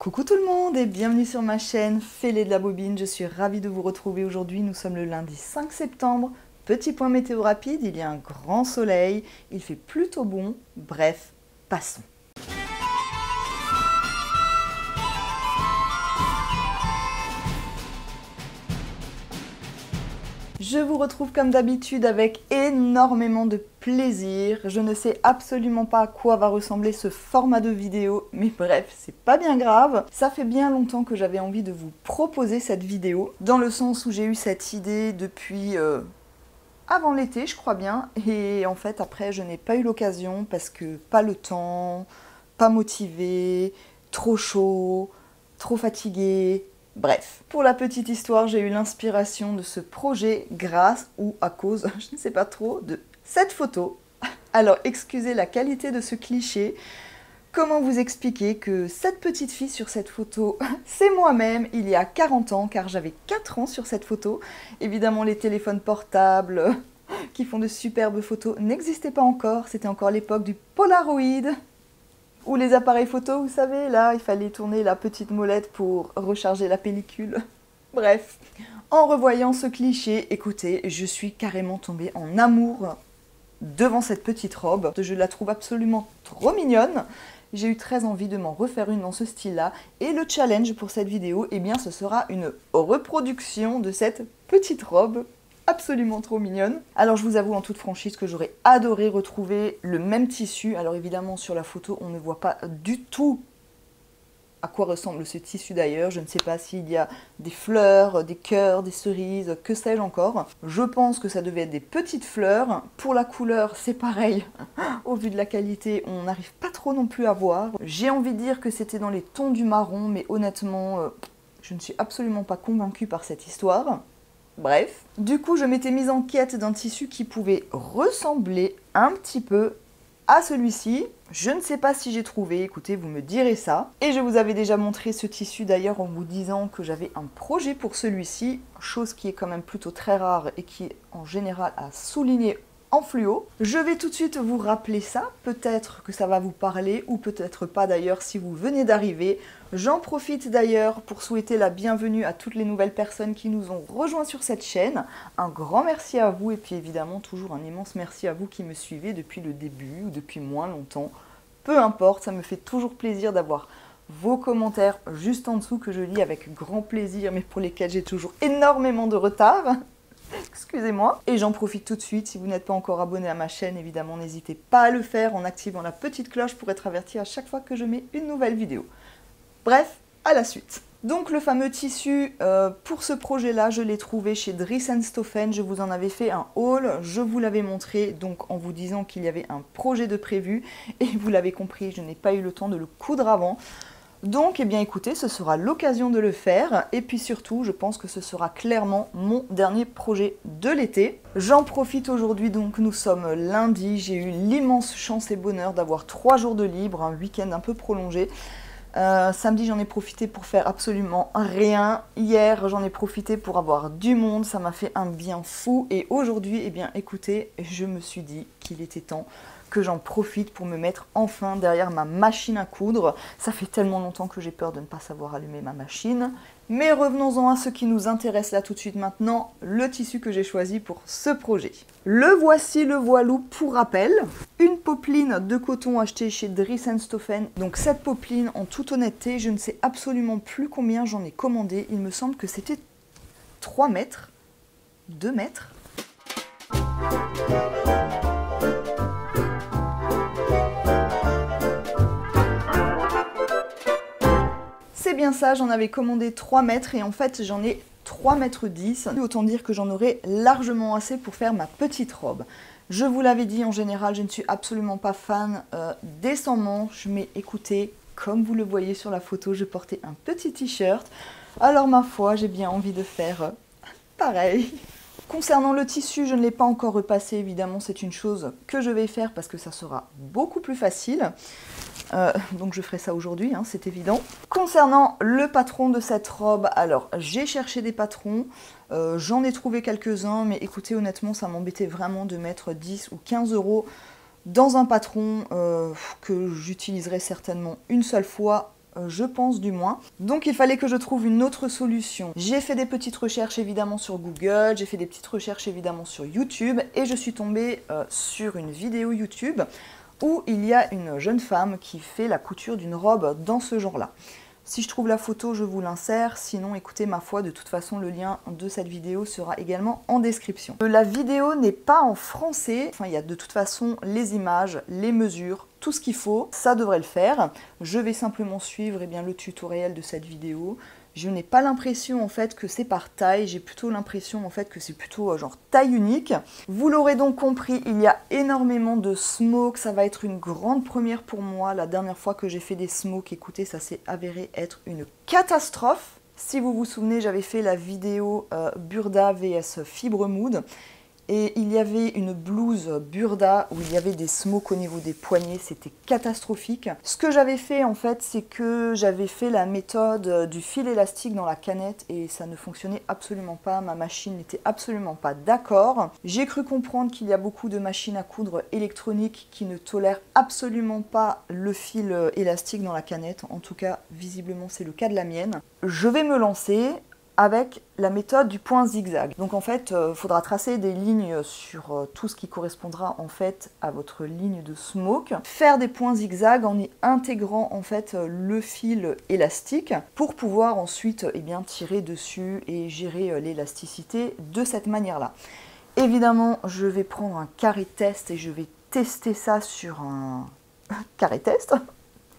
Coucou tout le monde et bienvenue sur ma chaîne Fêlé de la Bobine. Je suis ravie de vous retrouver aujourd'hui. Nous sommes le lundi 5 septembre. Petit point météo rapide, il y a un grand soleil, il fait plutôt bon. Bref, passons. Je vous retrouve comme d'habitude avec énormément de plaisir. Je ne sais absolument pas à quoi va ressembler ce format de vidéo, mais bref, c'est pas bien grave. Ça fait bien longtemps que j'avais envie de vous proposer cette vidéo, dans le sens où j'ai eu cette idée depuis avant l'été, je crois bien, et en fait après je n'ai pas eu l'occasion parce que pas le temps, pas motivé, trop chaud, trop fatigué. Bref, pour la petite histoire, j'ai eu l'inspiration de ce projet grâce ou à cause, je ne sais pas trop, de cette photo. Alors, excusez la qualité de ce cliché. Comment vous expliquer que cette petite fille sur cette photo, c'est moi-même il y a 40 ans, car j'avais 4 ans sur cette photo. Évidemment, les téléphones portables qui font de superbes photos n'existaient pas encore. C'était encore l'époque du Polaroid. Ou les appareils photo, vous savez, là, il fallait tourner la petite molette pour recharger la pellicule. Bref, en revoyant ce cliché, écoutez, je suis carrément tombée en amour devant cette petite robe. Je la trouve absolument trop mignonne. J'ai eu très envie de m'en refaire une dans ce style-là. Et le challenge pour cette vidéo, eh bien, ce sera une reproduction de cette petite robe absolument trop mignonne. Alors je vous avoue en toute franchise que j'aurais adoré retrouver le même tissu. Alors évidemment sur la photo on ne voit pas du tout à quoi ressemble ce tissu d'ailleurs. Je ne sais pas s'il y a des fleurs, des cœurs, des cerises, que sais-je encore. Je pense que ça devait être des petites fleurs. Pour la couleur c'est pareil. Au vu de la qualité on n'arrive pas trop non plus à voir. J'ai envie de dire que c'était dans les tons du marron mais honnêtement je ne suis absolument pas convaincue par cette histoire. Bref, du coup je m'étais mise en quête d'un tissu qui pouvait ressembler un petit peu à celui-ci. Je ne sais pas si j'ai trouvé, écoutez, vous me direz ça. Et je vous avais déjà montré ce tissu d'ailleurs en vous disant que j'avais un projet pour celui-ci, chose qui est quand même plutôt très rare et qui est en général à souligner en fluo. Je vais tout de suite vous rappeler ça, peut-être que ça va vous parler ou peut-être pas d'ailleurs si vous venez d'arriver. J'en profite d'ailleurs pour souhaiter la bienvenue à toutes les nouvelles personnes qui nous ont rejoints sur cette chaîne. Un grand merci à vous et puis évidemment toujours un immense merci à vous qui me suivez depuis le début ou depuis moins longtemps. Peu importe, ça me fait toujours plaisir d'avoir vos commentaires juste en dessous que je lis avec grand plaisir mais pour lesquels j'ai toujours énormément de retard. Excusez-moi. Et j'en profite tout de suite, si vous n'êtes pas encore abonné à ma chaîne, évidemment, n'hésitez pas à le faire en activant la petite cloche pour être averti à chaque fois que je mets une nouvelle vidéo. Bref, à la suite. Donc le fameux tissu, pour ce projet-là, je l'ai trouvé chez Dries & Stoffen. Je vous en avais fait un haul, je vous l'avais montré donc en vous disant qu'il y avait un projet de prévu. Et vous l'avez compris, je n'ai pas eu le temps de le coudre avant. Donc, eh bien écoutez, ce sera l'occasion de le faire et puis surtout, je pense que ce sera clairement mon dernier projet de l'été. J'en profite aujourd'hui, donc nous sommes lundi, j'ai eu l'immense chance et bonheur d'avoir 3 jours de libre, un week-end un peu prolongé. Samedi, j'en ai profité pour faire absolument rien. Hier, j'en ai profité pour avoir du monde, ça m'a fait un bien fou. Et aujourd'hui, eh bien écoutez, je me suis dit qu'il était temps que j'en profite pour me mettre enfin derrière ma machine à coudre. Ça fait tellement longtemps que j'ai peur de ne pas savoir allumer ma machine. Mais revenons-en à ce qui nous intéresse là tout de suite maintenant, le tissu que j'ai choisi pour ce projet. Le voici, le voilou pour rappel. Une popeline de coton achetée chez Dries & Stoffen. Donc cette popeline, en toute honnêteté, je ne sais absolument plus combien j'en ai commandé. Il me semble que c'était 3 mètres, 2 mètres. C'est bien ça, j'en avais commandé 3 mètres et en fait j'en ai 3 mètres 10. Autant dire que j'en aurai largement assez pour faire ma petite robe. Je vous l'avais dit, en général, je ne suis absolument pas fan des sans manches, mais écoutez, comme vous le voyez sur la photo, je portais un petit t-shirt. Alors ma foi, j'ai bien envie de faire pareil. Concernant le tissu, je ne l'ai pas encore repassé, évidemment, c'est une chose que je vais faire parce que ça sera beaucoup plus facile. Donc je ferai ça aujourd'hui, hein, c'est évident. Concernant le patron de cette robe, alors j'ai cherché des patrons, j'en ai trouvé quelques-uns, mais écoutez, honnêtement, ça m'embêtait vraiment de mettre 10 ou 15 € dans un patron que j'utiliserai certainement une seule fois je pense du moins. Donc il fallait que je trouve une autre solution. J'ai fait des petites recherches évidemment sur Google, j'ai fait des petites recherches évidemment sur YouTube et je suis tombée sur une vidéo YouTube où il y a une jeune femme qui fait la couture d'une robe dans ce genre-là. Si je trouve la photo, je vous l'insère, sinon écoutez ma foi, de toute façon le lien de cette vidéo sera également en description. La vidéo n'est pas en français, enfin il y a de toute façon les images, les mesures, tout ce qu'il faut, ça devrait le faire. Je vais simplement suivre le tutoriel de cette vidéo. Je n'ai pas l'impression en fait que c'est par taille, j'ai plutôt l'impression en fait que c'est plutôt genre taille unique. Vous l'aurez donc compris, il y a énormément de smoke, ça va être une grande première pour moi. La dernière fois que j'ai fait des smokes, écoutez, ça s'est avéré être une catastrophe. Si vous vous souvenez, j'avais fait la vidéo Burda vs Fibre Mood. Et il y avait une blouse Burda où il y avait des smokes au niveau des poignets, c'était catastrophique. Ce que j'avais fait en fait, c'est que j'avais fait la méthode du fil élastique dans la canette et ça ne fonctionnait absolument pas, ma machine n'était absolument pas d'accord. J'ai cru comprendre qu'il y a beaucoup de machines à coudre électroniques qui ne tolèrent absolument pas le fil élastique dans la canette, en tout cas visiblement c'est le cas de la mienne. Je vais me lancer avec la méthode du point zigzag. Donc en fait, il faudra tracer des lignes sur tout ce qui correspondra en fait à votre ligne de smoke. Faire des points zigzag en y intégrant en fait le fil élastique pour pouvoir ensuite tirer dessus et gérer l'élasticité de cette manière-là. Évidemment, je vais prendre un carré test et je vais tester ça sur un carré test.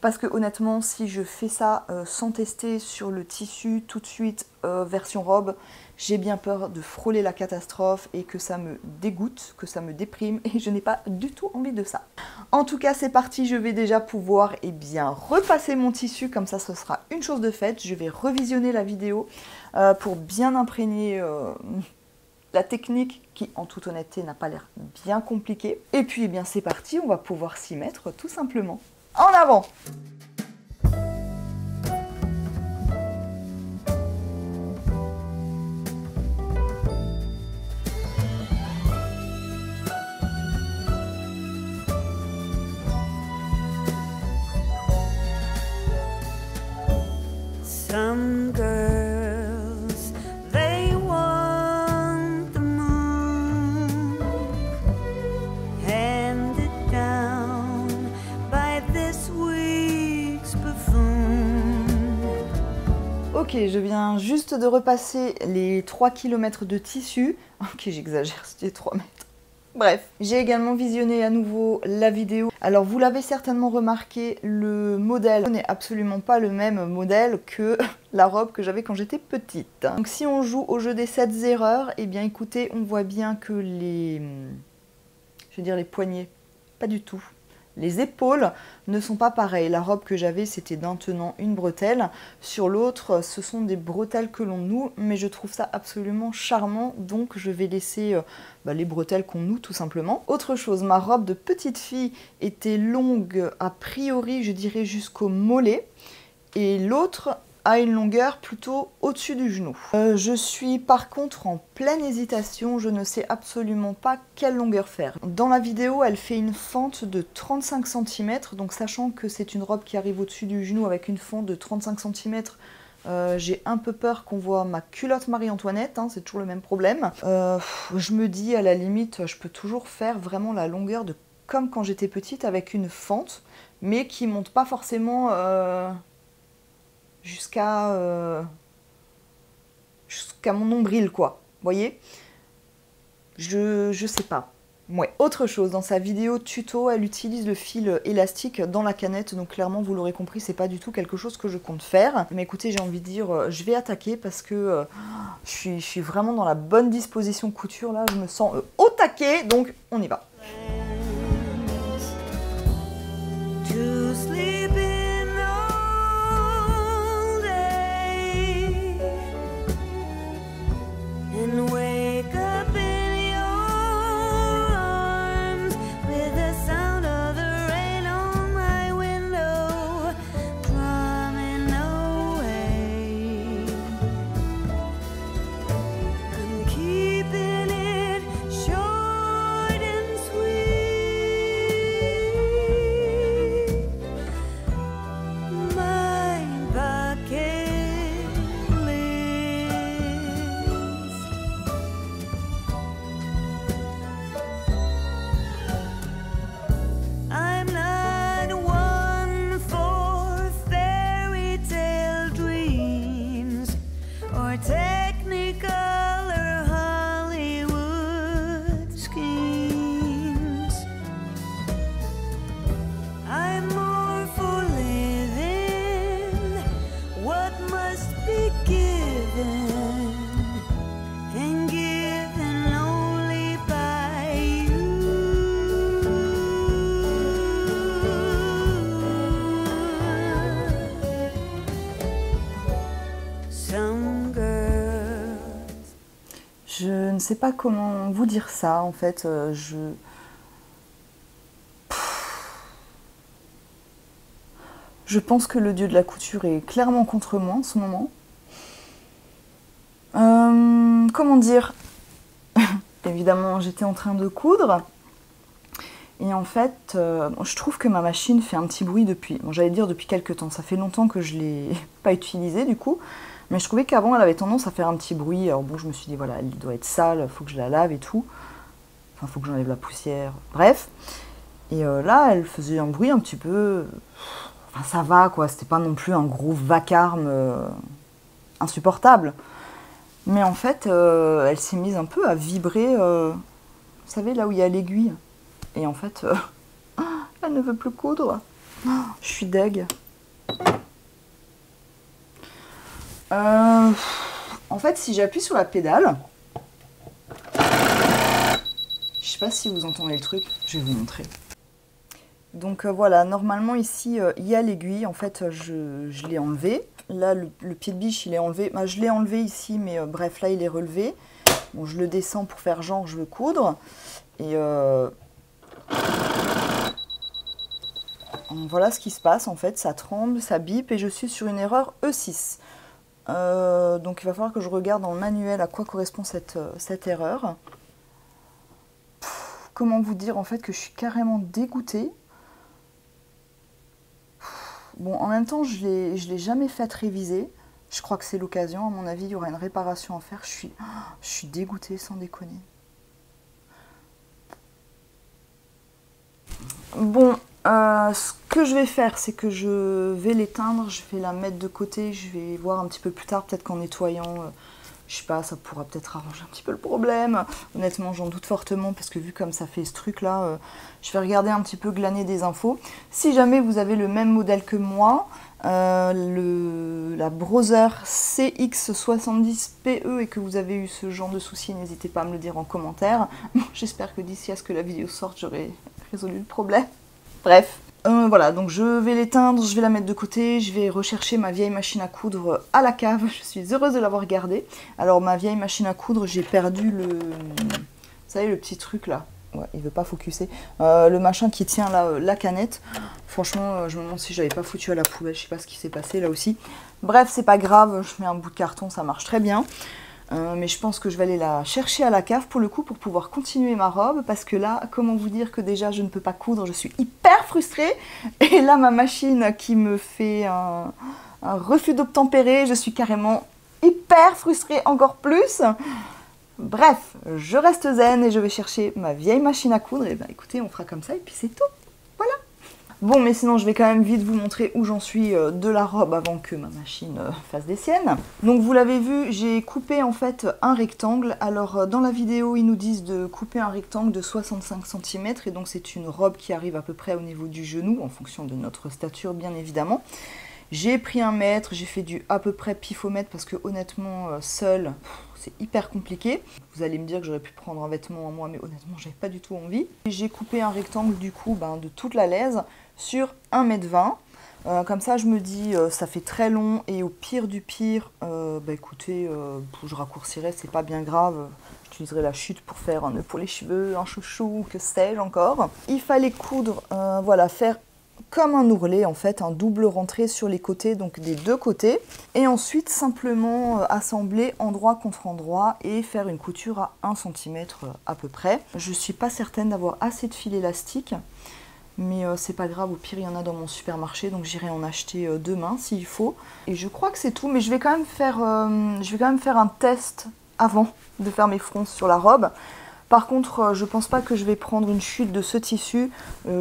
Parce que honnêtement, si je fais ça sans tester sur le tissu tout de suite version robe, j'ai bien peur de frôler la catastrophe et que ça me dégoûte, que ça me déprime et je n'ai pas du tout envie de ça. En tout cas, c'est parti, je vais déjà pouvoir repasser mon tissu, comme ça ce sera une chose de faite. Je vais revisionner la vidéo pour bien imprégner la technique qui, en toute honnêteté, n'a pas l'air bien compliquée. Et puis, c'est parti, on va pouvoir s'y mettre tout simplement. En avant! Some girls, they want the moon handed down by this week's buffoon. Ok, je viens juste de repasser les 3 km de tissu. Ok, j'exagère, c'était 3 mètres. Bref, j'ai également visionné à nouveau la vidéo. Alors vous l'avez certainement remarqué, le modèle n'est absolument pas le même modèle que la robe que j'avais quand j'étais petite. Donc si on joue au jeu des 7 erreurs, écoutez, on voit bien que les poignets, pas du tout. Les épaules ne sont pas pareilles. La robe que j'avais, c'était d'un tenant une bretelle. Sur l'autre, ce sont des bretelles que l'on noue, mais je trouve ça absolument charmant. Donc, je vais laisser les bretelles qu'on noue, tout simplement. Autre chose, ma robe de petite fille était longue, a priori, je dirais jusqu'au mollet. Et l'autre a une longueur plutôt au-dessus du genou. Je suis par contre en pleine hésitation, je ne sais absolument pas quelle longueur faire. Dans la vidéo, elle fait une fente de 35 cm, donc sachant que c'est une robe qui arrive au-dessus du genou avec une fente de 35 cm, j'ai un peu peur qu'on voit ma culotte Marie-Antoinette, hein, c'est toujours le même problème. Je me dis à la limite, je peux toujours faire vraiment la longueur de comme quand j'étais petite avec une fente, mais qui monte pas forcément jusqu'à mon nombril, quoi. Vous voyez? Je sais pas. Ouais. Autre chose, dans sa vidéo tuto, elle utilise le fil élastique dans la canette, donc clairement, vous l'aurez compris, c'est pas du tout quelque chose que je compte faire. Mais écoutez, j'ai envie de dire, je vais attaquer parce que je suis vraiment dans la bonne disposition couture, là, je me sens au taquet, donc on y va. Je ne sais pas comment vous dire ça, en fait. Je pense que le dieu de la couture est clairement contre moi en ce moment. Comment dire? Évidemment, j'étais en train de coudre. Et en fait, je trouve que ma machine fait un petit bruit depuis, bon, j'allais dire depuis quelques temps. Ça fait longtemps que je ne l'ai pas utilisée du coup. Mais je trouvais qu'avant, elle avait tendance à faire un petit bruit. Alors bon, je me suis dit, voilà, elle doit être sale, il faut que je la lave et tout. Enfin, il faut que j'enlève la poussière. Bref. Et là, elle faisait un bruit un petit peu... Enfin, ça va, quoi. C'était pas non plus un gros vacarme insupportable. Mais en fait, elle s'est mise un peu à vibrer, vous savez, là où il y a l'aiguille. Et en fait, elle ne veut plus coudre. Je suis deg. En fait, si j'appuie sur la pédale, je sais pas si vous entendez le truc, je vais vous montrer. Donc voilà, normalement ici, il y a l'aiguille. En fait, je l'ai enlevé. Là, le pied de biche, il est enlevé. Bah, je l'ai enlevé ici, mais bref, là, il est relevé. Bon, je le descends pour faire genre, je veux coudre. Et voilà ce qui se passe. En fait, ça tremble, ça bip, et je suis sur une erreur E6. Donc, il va falloir que je regarde dans le manuel à quoi correspond cette erreur. Comment vous dire, en fait, que je suis carrément dégoûtée. Bon, en même temps, je l'ai jamais faite réviser. Je crois que c'est l'occasion. À mon avis, il y aura une réparation à faire. Je suis dégoûtée, sans déconner. Bon, ce que je vais faire, c'est que je vais l'éteindre. Je vais la mettre de côté. Je vais voir un petit peu plus tard, peut-être qu'en nettoyant, je sais pas, ça pourra peut-être arranger un petit peu le problème. Honnêtement, j'en doute fortement, parce que vu comme ça fait ce truc-là, je vais regarder un petit peu, glaner des infos. Si jamais vous avez le même modèle que moi, la Brother CX70PE, et que vous avez eu ce genre de soucis, n'hésitez pas à me le dire en commentaire. J'espère que d'ici à ce que la vidéo sorte, j'aurai résolu le problème. Bref. Voilà, donc je vais l'éteindre, je vais la mettre de côté, je vais rechercher ma vieille machine à coudre à la cave. Je suis heureuse de l'avoir gardée. Alors ma vieille machine à coudre, j'ai perdu vous savez, le petit truc là. Ouais, il veut pas focuser. Le machin qui tient là, la canette. Franchement, je me demande si j'avais pas foutu à la poubelle, je sais pas ce qui s'est passé là aussi. Bref, c'est pas grave, je mets un bout de carton, ça marche très bien. Mais je pense que je vais aller la chercher à la cave pour le coup, pour pouvoir continuer ma robe, parce que là, comment vous dire que déjà je ne peux pas coudre, je suis hyper frustrée, et là ma machine qui me fait un refus d'obtempérer, je suis carrément hyper frustrée encore plus. Bref, je reste zen et je vais chercher ma vieille machine à coudre, et ben écoutez, on fera comme ça et puis c'est tout. Voilà. Bon, mais sinon, je vais quand même vite vous montrer où j'en suis de la robe avant que ma machine fasse des siennes. Donc, vous l'avez vu, j'ai coupé en fait un rectangle. Alors, dans la vidéo, ils nous disent de couper un rectangle de 65 cm. Et donc, c'est une robe qui arrive à peu près au niveau du genou, en fonction de notre stature, bien évidemment. J'ai pris 1 mètre, j'ai fait du à peu près pifomètre parce que honnêtement, seul, c'est hyper compliqué. Vous allez me dire que j'aurais pu prendre un vêtement en moi, mais honnêtement, j'avais pas du tout envie. J'ai coupé un rectangle du coup de toute la laise sur 1,20 m. Comme ça, je me dis, ça fait très long et au pire du pire, écoutez, je raccourcirai, c'est pas bien grave. J'utiliserai la chute pour faire un nœud pour les cheveux, un chouchou, que sais-je encore. Il fallait coudre, voilà, faire comme un ourlet en fait, un double rentré sur les côtés, donc des deux côtés, et ensuite simplement assembler endroit contre endroit et faire une couture à 1 cm à peu près. Je suis pas certaine d'avoir assez de fil élastique, mais c'est pas grave, au pire il y en a dans mon supermarché, donc j'irai en acheter demain s'il faut. Et je crois que c'est tout, mais je vais quand même faire un test avant de faire mes fronces sur la robe. Par contre, je pense pas que je vais prendre une chute de ce tissu.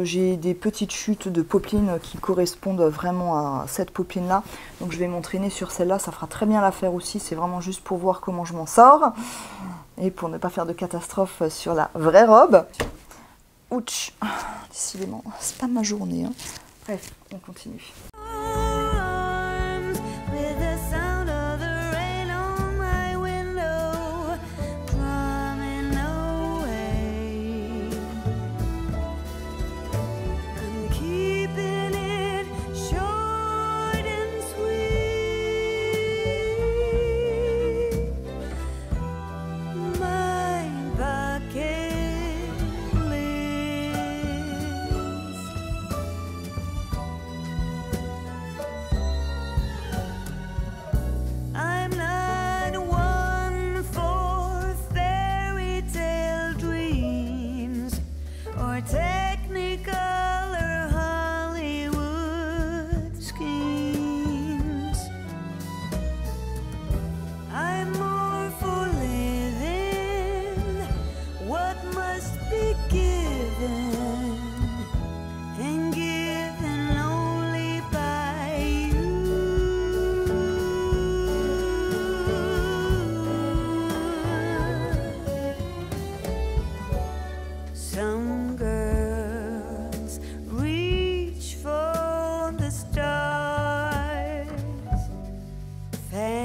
J'ai des petites chutes de popeline qui correspondent vraiment à cette popeline là. Donc je vais m'entraîner sur celle-là, ça fera très bien l'affaire aussi. C'est vraiment juste pour voir comment je m'en sors. Et pour ne pas faire de catastrophe sur la vraie robe. Ouch, décidément, c'est pas ma journée. Hein. Bref, on continue. My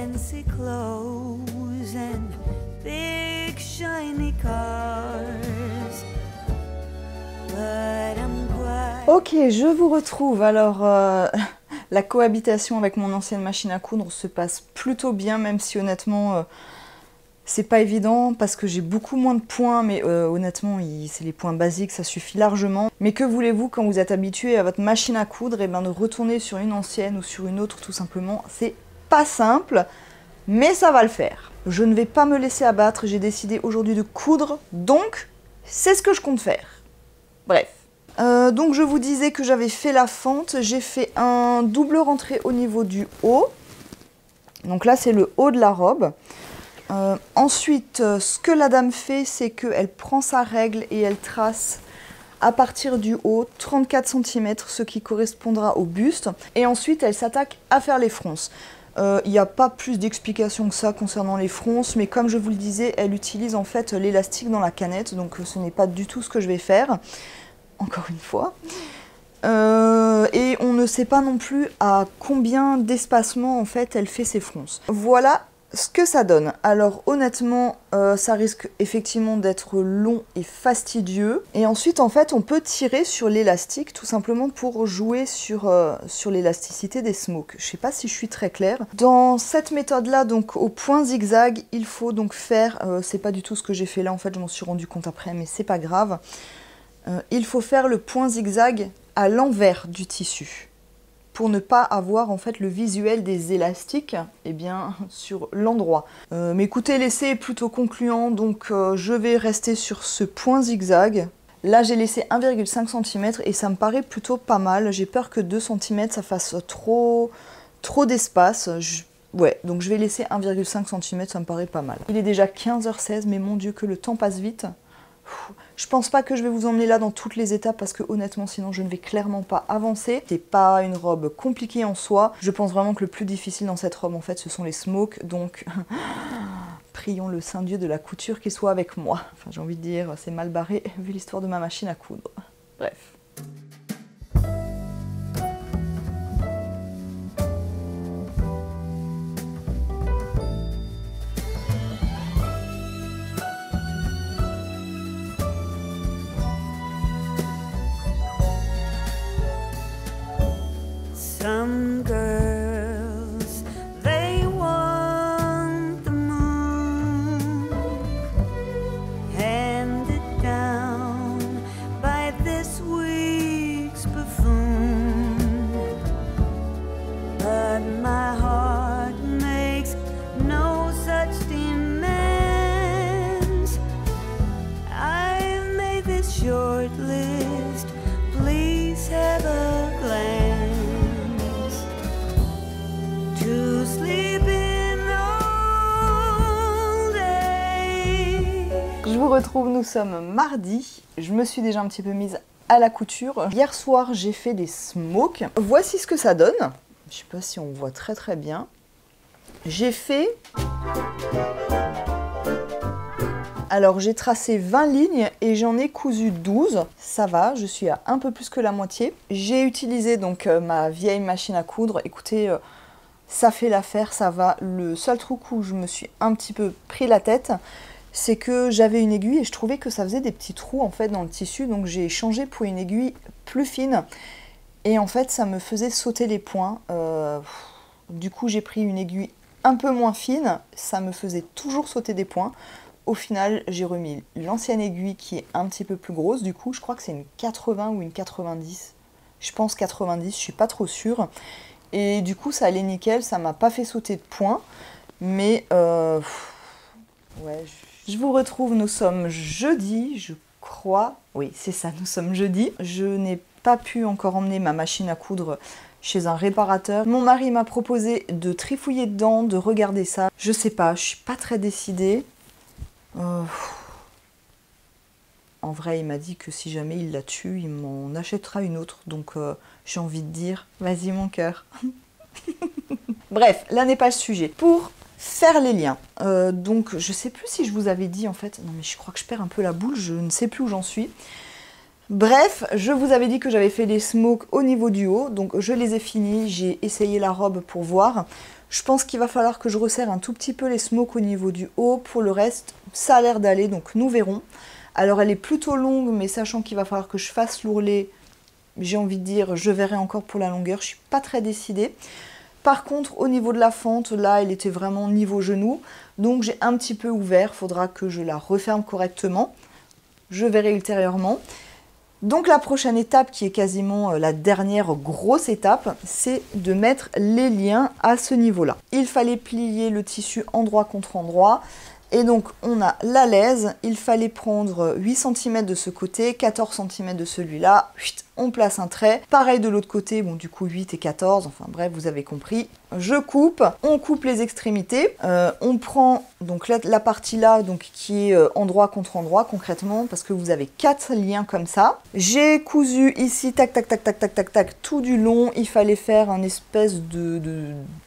fancy clothes and big shiny cars. But I'm quite Ok, je vous retrouve. Alors, la cohabitation avec mon ancienne machine à coudre se passe plutôt bien, même si honnêtement, c'est pas évident parce que j'ai beaucoup moins de points, mais honnêtement, c'est les points basiques, ça suffit largement. Mais que voulez-vous quand vous êtes habitué à votre machine à coudre, et bien de retourner sur une ancienne ou sur une autre tout simplement, c'est pas simple, mais ça va le faire. Je ne vais pas me laisser abattre, j'ai décidé aujourd'hui de coudre, donc c'est ce que je compte faire. Bref. Donc je vous disais que j'avais fait la fente, j'ai fait un double rentré au niveau du haut. Donc là c'est le haut de la robe. Ensuite, ce que la dame fait, c'est qu'elle prend sa règle et elle trace à partir du haut 34 cm, ce qui correspondra au buste. Et ensuite, elle s'attaque à faire les fronces. Il n'y a pas plus d'explications que ça concernant les fronces, mais comme je vous le disais, elle utilise en fait l'élastique dans la canette, donc ce n'est pas du tout ce que je vais faire, encore une fois. Et on ne sait pas non plus à combien d'espacement en fait elle fait ses fronces. Voilà ce que ça donne. Alors honnêtement, ça risque effectivement d'être long et fastidieux. Et ensuite, en fait, on peut tirer sur l'élastique tout simplement pour jouer sur l'élasticité des smokes. Je sais pas si je suis très claire. Dans cette méthode-là, donc au point zigzag, il faut donc faire, c'est pas du tout ce que j'ai fait là, en fait, je m'en suis rendu compte après, mais c'est pas grave. Il faut faire le point zigzag à l'envers du tissu, pour ne pas avoir en fait le visuel des élastiques sur l'endroit. Mais écoutez, l'essai est plutôt concluant, donc je vais rester sur ce point zigzag. Là j'ai laissé 1,5 cm et ça me paraît plutôt pas mal. J'ai peur que 2 cm ça fasse trop d'espace. Ouais, donc je vais laisser 1,5 cm, ça me paraît pas mal. Il est déjà 15h16, mais mon Dieu que le temps passe vite. Je pense pas que je vais vous emmener là dans toutes les étapes parce que honnêtement sinon je ne vais clairement pas avancer. C'est pas une robe compliquée en soi. Je pense vraiment que le plus difficile dans cette robe en fait ce sont les smokes. Donc prions le Saint Dieu de la couture qu'il soit avec moi. Enfin j'ai envie de dire c'est mal barré vu l'histoire de ma machine à coudre. Bref. Some girls, they want the moon, handed down by this week's buffoon. But my heart makes no such demands. I've made this short list, please have a glance. To sleep in all day. Je vous retrouve, nous sommes mardi. Je me suis déjà un petit peu mise à la couture. Hier soir, j'ai fait des smokes. Voici ce que ça donne. Je sais pas si on voit très bien. J'ai fait... Alors j'ai tracé 20 lignes et j'en ai cousu 12. Ça va, je suis à un peu plus que la moitié. J'ai utilisé donc ma vieille machine à coudre. Écoutez... ça fait l'affaire, ça va. Le seul truc où je me suis un petit peu pris la tête, c'est que j'avais une aiguille et je trouvais que ça faisait des petits trous en fait dans le tissu, donc j'ai changé pour une aiguille plus fine et en fait ça me faisait sauter les points. Du coup j'ai pris une aiguille un peu moins fine, ça me faisait toujours sauter des points. Au final j'ai remis l'ancienne aiguille qui est un petit peu plus grosse, du coup je crois que c'est une 80 ou une 90, je pense 90, je suis pas trop sûre. Et du coup ça allait nickel, ça m'a pas fait sauter de points, mais ouais, je vous retrouve, nous sommes jeudi, je crois, oui c'est ça, nous sommes jeudi. Je n'ai pas pu encore emmener ma machine à coudre chez un réparateur. Mon mari m'a proposé de trifouiller dedans, de regarder ça, je sais pas, je suis pas très décidée. En vrai, il m'a dit que si jamais il la tue, il m'en achètera une autre. Donc, j'ai envie de dire, vas-y mon cœur. Bref, là n'est pas le sujet. Pour faire les liens, donc je sais plus si je vous avais dit en fait. Non mais je crois que je perds un peu la boule, je ne sais plus où j'en suis. Bref, je vous avais dit que j'avais fait les smokes au niveau du haut. Donc, je les ai finis, j'ai essayé la robe pour voir. Je pense qu'il va falloir que je resserre un tout petit peu les smokes au niveau du haut. Pour le reste, ça a l'air d'aller, donc nous verrons. Alors elle est plutôt longue, mais sachant qu'il va falloir que je fasse l'ourlet, j'ai envie de dire, je verrai encore pour la longueur. Je suis pas très décidée. Par contre, au niveau de la fente, là, elle était vraiment niveau genou. Donc j'ai un petit peu ouvert, faudra que je la referme correctement. Je verrai ultérieurement. Donc la prochaine étape, qui est quasiment la dernière grosse étape, c'est de mettre les liens à ce niveau-là. Il fallait plier le tissu endroit contre endroit. Et donc on a la lèse, il fallait prendre 8 cm de ce côté, 14 cm de celui-là, on place un trait. Pareil de l'autre côté, bon du coup 8 et 14, enfin bref, vous avez compris. Je coupe, on coupe les extrémités, on prend donc la partie là donc, qui est endroit contre endroit concrètement, parce que vous avez 4 liens comme ça. J'ai cousu ici, tac tac tac tac tac tac tac, tout du long, il fallait faire un espèce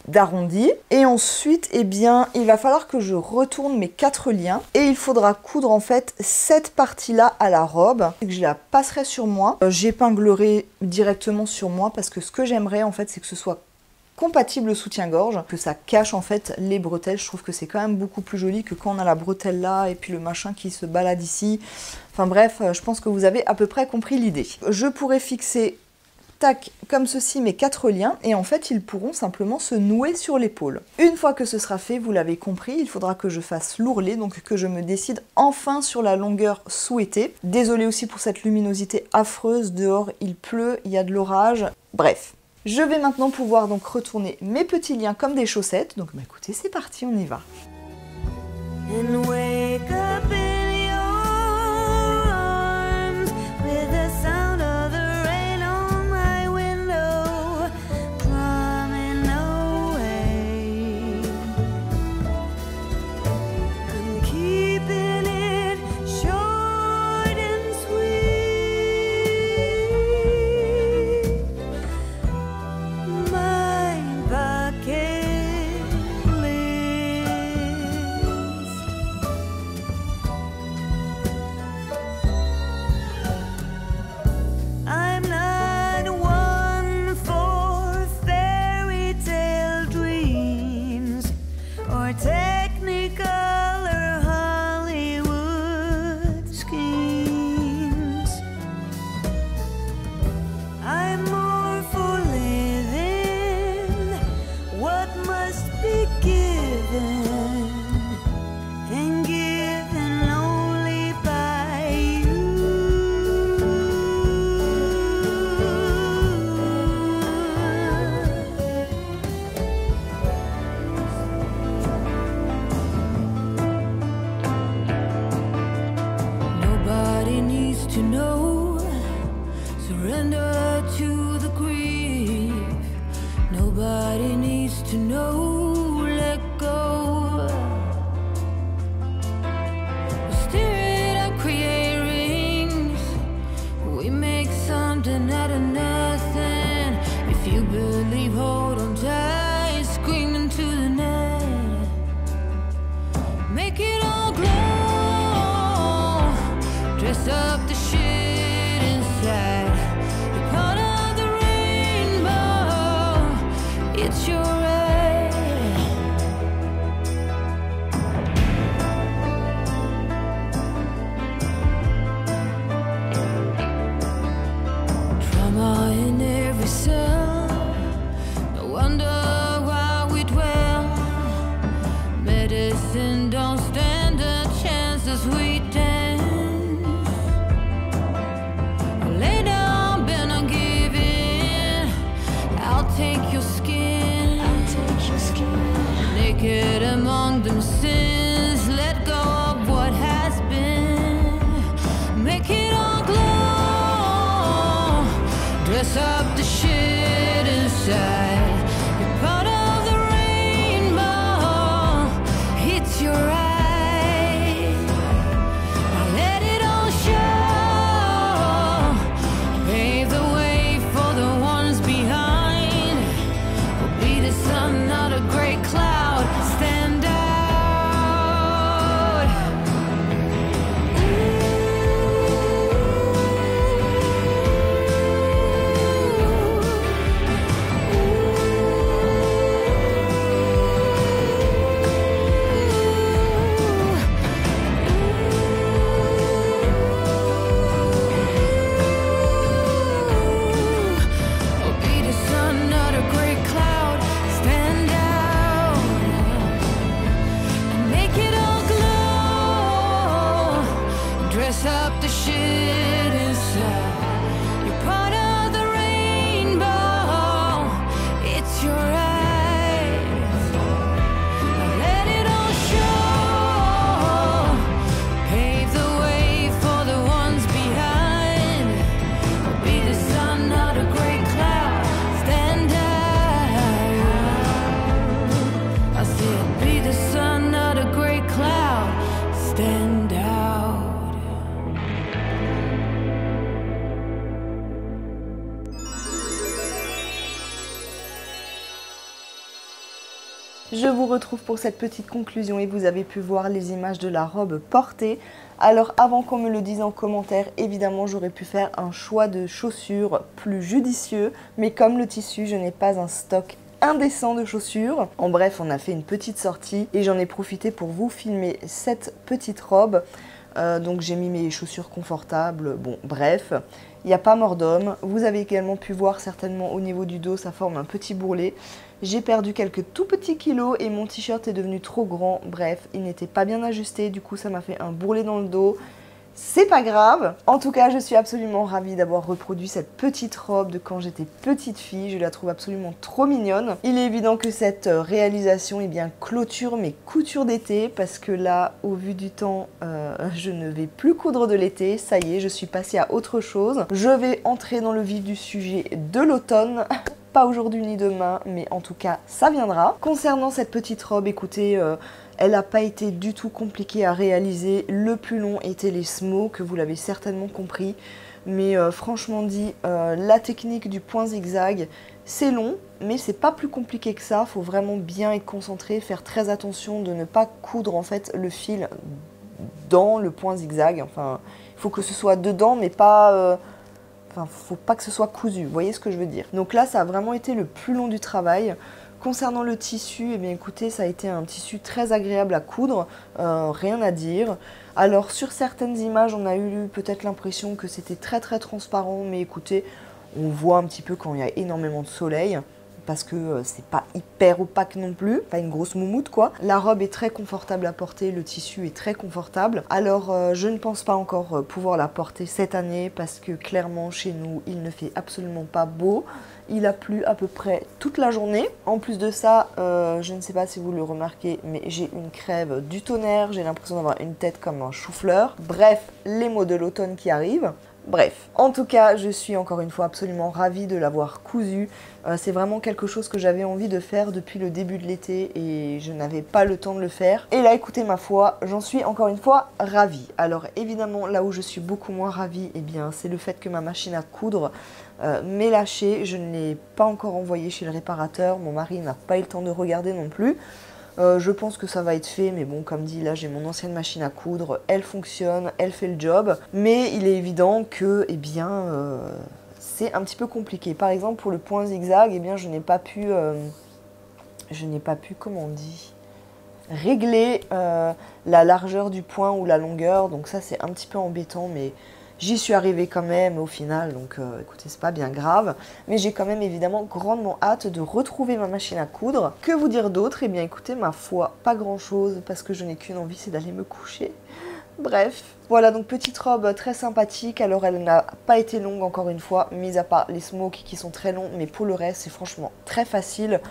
d'arrondi. Et ensuite, eh bien, il va falloir que je retourne mes 4 liens, et il faudra coudre en fait cette partie là à la robe, et que je la passerai sur moi. J'épinglerai directement sur moi, parce que ce que j'aimerais en fait, c'est que ce soit compatible au soutien-gorge, que ça cache en fait les bretelles. Je trouve que c'est quand même beaucoup plus joli que quand on a la bretelle là et puis le machin qui se balade ici. Enfin bref, je pense que vous avez à peu près compris l'idée. Je pourrais fixer, tac, comme ceci mes 4 liens, et en fait ils pourront simplement se nouer sur l'épaule. Une fois que ce sera fait, vous l'avez compris, il faudra que je fasse l'ourlet, donc que je me décide enfin sur la longueur souhaitée. Désolée aussi pour cette luminosité affreuse, dehors il pleut, il y a de l'orage, bref. Je vais maintenant pouvoir donc retourner mes petits liens comme des chaussettes. Donc bah écoutez, c'est parti, on y va. And wake up in your arms with the sound of the rain on my window, coming away. I'm keeping it short and sweet. My bucket list. I'm not one for fairy tale dreams or technicolor Hollywood schemes. I'm more for living what must be given, and given only by you. Nobody needs to know. Surrender to the grief. Nobody needs to know. Let go. Steer it up, create rings. We make something out of nothing. If you believe, hold on tight. Scream into the night. Make it all glow. Dress up the shit inside. You're part of the rainbow. It's your right. Trauma in every cell. No wonder why we dwell. Medicine don't stand a chance as we dance. Lay down, bend or give in. I'll take your skin. I'll take your skin. Naked among them sins. Let go of what has been. Make it all glow. Dress up the shit inside. You're part of the rainbow. It's your right. Now let it all show. Pave the way for the ones behind. We'll be the sun, not a gray cloud. Stand out. Ooh. Be the sun, not a gray cloud. Stand out. Je vous retrouve pour cette petite conclusion et vous avez pu voir les images de la robe portée. Alors avant qu'on me le dise en commentaire, évidemment j'aurais pu faire un choix de chaussures plus judicieux, mais comme le tissu, je n'ai pas un stock indécent de chaussures. En bref, on a fait une petite sortie et j'en ai profité pour vous filmer cette petite robe. Donc j'ai mis mes chaussures confortables, bon bref, il n'y a pas mort d'homme. Vous avez également pu voir certainement au niveau du dos, ça forme un petit bourrelet. J'ai perdu quelques tout petits kilos et mon t-shirt est devenu trop grand. Bref, il n'était pas bien ajusté, du coup ça m'a fait un bourrelet dans le dos. C'est pas grave. En tout cas, je suis absolument ravie d'avoir reproduit cette petite robe de quand j'étais petite fille. Je la trouve absolument trop mignonne. Il est évident que cette réalisation clôture mes coutures d'été parce que là, au vu du temps, je ne vais plus coudre de l'été. Ça y est, je suis passée à autre chose. Je vais entrer dans le vif du sujet de l'automne. Pas aujourd'hui ni demain, mais en tout cas, ça viendra. Concernant cette petite robe, écoutez, elle n'a pas été du tout compliquée à réaliser. Le plus long était les smos, que vous l'avez certainement compris. Mais franchement dit, la technique du point zigzag, c'est long, mais c'est pas plus compliqué que ça. Il faut vraiment bien être concentré, faire très attention de ne pas coudre en fait le fil dans le point zigzag. Enfin, il faut que ce soit dedans, mais pas... Enfin, faut pas que ce soit cousu, vous voyez ce que je veux dire. Donc là, ça a vraiment été le plus long du travail. Concernant le tissu, eh bien écoutez, ça a été un tissu très agréable à coudre, rien à dire. Alors sur certaines images, on a eu peut-être l'impression que c'était très transparent, mais écoutez, on voit un petit peu quand il y a énormément de soleil. Parce que c'est pas hyper opaque non plus, pas une grosse moumoute quoi. La robe est très confortable à porter, le tissu est très confortable. Alors je ne pense pas encore pouvoir la porter cette année parce que clairement chez nous il ne fait absolument pas beau. Il a plu à peu près toute la journée. En plus de ça, je ne sais pas si vous le remarquez, mais j'ai une crève du tonnerre, j'ai l'impression d'avoir une tête comme un chou-fleur. Bref, les mots de l'automne qui arrivent. Bref, en tout cas, je suis encore une fois absolument ravie de l'avoir cousu. C'est vraiment quelque chose que j'avais envie de faire depuis le début de l'été et je n'avais pas le temps de le faire. Et là, écoutez, ma foi, j'en suis encore une fois ravie. Alors évidemment, là où je suis beaucoup moins ravie, eh bien, c'est le fait que ma machine à coudre m'est lâchée. Je ne l'ai pas encore envoyée chez le réparateur. Mon mari n'a pas eu le temps de regarder non plus. Je pense que ça va être fait, mais bon, comme dit, là j'ai mon ancienne machine à coudre, elle fonctionne, elle fait le job, mais il est évident que, eh bien, c'est un petit peu compliqué. Par exemple, pour le point zigzag, eh bien, je n'ai pas pu, comment on dit, régler la largeur du point ou la longueur, donc ça c'est un petit peu embêtant, mais j'y suis arrivée quand même au final, donc écoutez, c'est pas bien grave. Mais j'ai quand même évidemment grandement hâte de retrouver ma machine à coudre. Que vous dire d'autre? Eh bien écoutez, ma foi, pas grand chose, parce que je n'ai qu'une envie, c'est d'aller me coucher. Bref, voilà donc petite robe très sympathique. Alors elle n'a pas été longue encore une fois, mis à part les smokes qui sont très longs, mais pour le reste c'est franchement très facile.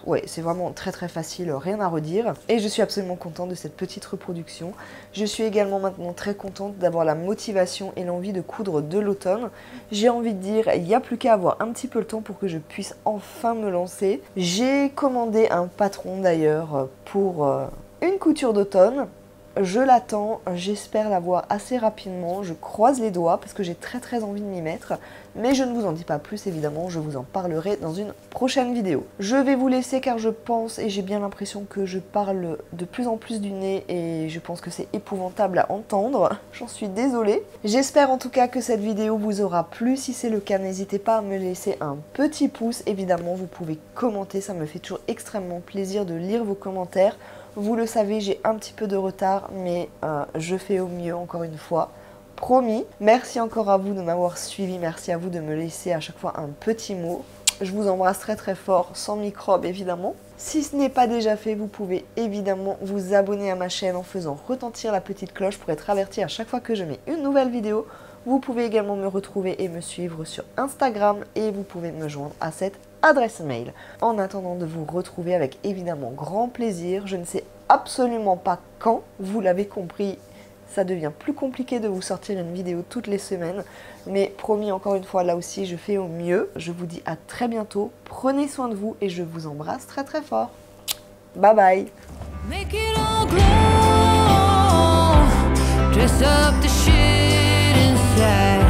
Ouais, c'est vraiment très facile, rien à redire. Et je suis absolument contente de cette petite reproduction. Je suis également maintenant très contente d'avoir la motivation et l'envie de coudre de l'automne. J'ai envie de dire, il n'y a plus qu'à avoir un petit peu le temps pour que je puisse enfin me lancer. J'ai commandé un patron d'ailleurs pour une couture d'automne. Je l'attends, j'espère l'avoir assez rapidement, je croise les doigts parce que j'ai très envie de m'y mettre, mais je ne vous en dis pas plus évidemment, je vous en parlerai dans une prochaine vidéo. Je vais vous laisser car je pense et j'ai bien l'impression que je parle de plus en plus du nez et je pense que c'est épouvantable à entendre, j'en suis désolée. J'espère en tout cas que cette vidéo vous aura plu, si c'est le cas n'hésitez pas à me laisser un petit pouce, évidemment vous pouvez commenter, ça me fait toujours extrêmement plaisir de lire vos commentaires. Vous le savez, j'ai un petit peu de retard, mais je fais au mieux encore une fois. Promis. Merci encore à vous de m'avoir suivi. Merci à vous de me laisser à chaque fois un petit mot. Je vous embrasse très fort, sans microbes évidemment. Si ce n'est pas déjà fait, vous pouvez évidemment vous abonner à ma chaîne en faisant retentir la petite cloche pour être averti à chaque fois que je mets une nouvelle vidéo. Vous pouvez également me retrouver et me suivre sur Instagram et vous pouvez me joindre à cette adresse mail. En attendant de vous retrouver avec évidemment grand plaisir, je ne sais absolument pas quand, vous l'avez compris, ça devient plus compliqué de vous sortir une vidéo toutes les semaines, mais promis encore une fois, là aussi je fais au mieux. Je vous dis à très bientôt, prenez soin de vous et je vous embrasse très fort. Bye bye. Make it all glow. Dress up the shit inside.